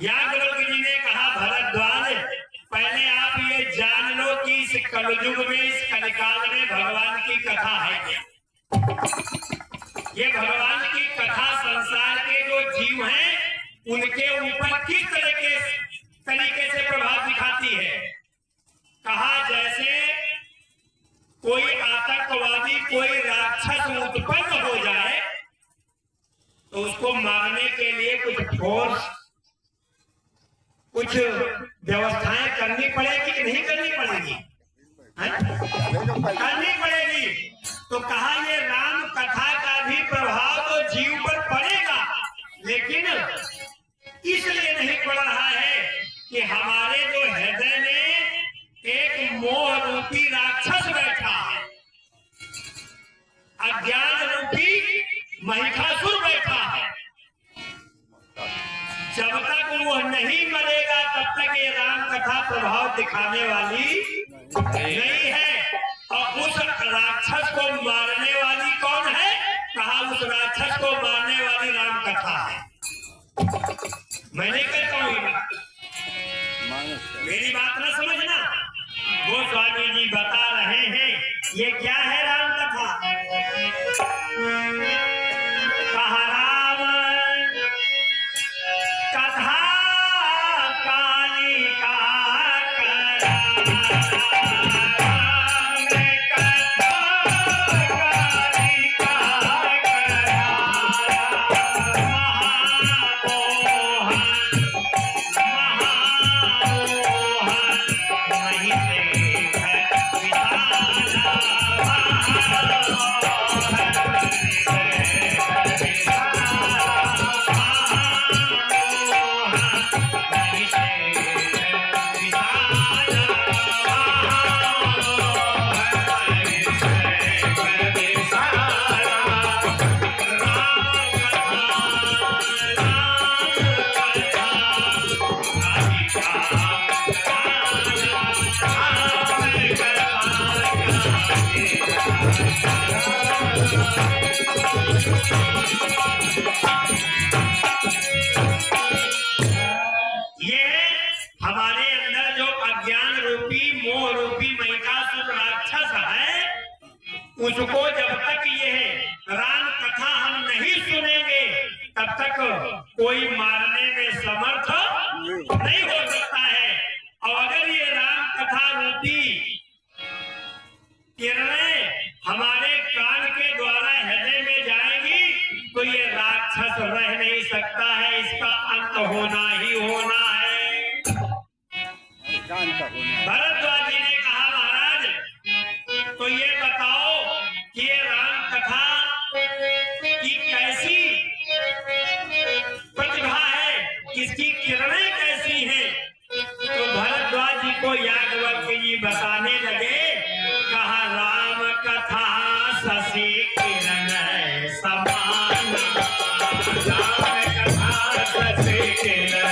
याज्ञवल्क्य जी ने कहा भरद्वाज पहले आप ये जान लो कि इस कलयुग में इस कलिकाल में भगवान की कथा है क्या? ये भगवान की कथा संसार के जो जीव हैं उनके ऊपर किस तरीके से प्रभाव दिखाती है। कहा जैसे कोई आतंकवादी कोई राक्षस उत्पन्न हो जाए तो उसको मारने के लिए कुछ फोर्स कुछ व्यवस्थाएं करनी पड़ेगी कि नहीं करनी पड़ेगी? करनी पड़ेगी। तो कहा ये राम कथा का भी प्रभाव तो जीव पर पड़ेगा, लेकिन इसलिए नहीं पड़ रहा है कि हमारे जो हृदय में एक मोह रूपी राक्षस बैठा है, अज्ञान रूपी महिषासुर बैठा है। जब तक वो नहीं मरेगा तब तक ये राम कथा प्रभाव दिखाने वाली नहीं है। और उस राक्षस को मारने वाली कौन है? कहा उस राक्षस को मारने वाली राम कथा है। मैं नहीं कहता हूँ मेरी बात ना समझना। वो स्वामी जी बता रहे हैं ये क्या है राम कथा। कहा राम कथा काली का हमारे अंदर जो अज्ञान रूपी मोह रूपी महिषासुर राक्षस है उसको जब तक ये राम कथा हम नहीं सुनेंगे तब तक कोई मारने में समर्थ नहीं हो सकता है। और अगर ये राम कथा रूपी किरणें हमारे कान के द्वारा हृदय में जाएंगी तो ये राक्षस रह नहीं सकता है, इसका अंत होना ही होना है। भरद्वाज जी ने कहा महाराज तो ये बताओ कि ये राम कथा की कैसी प्रतिभा है, इसकी किरणें कैसी हैं? तो भरद्वाज जी को याज्ञवल्क्य जी बताने लगे। कहा राम कथा शशि किरण समान, राम कथा शशि किरण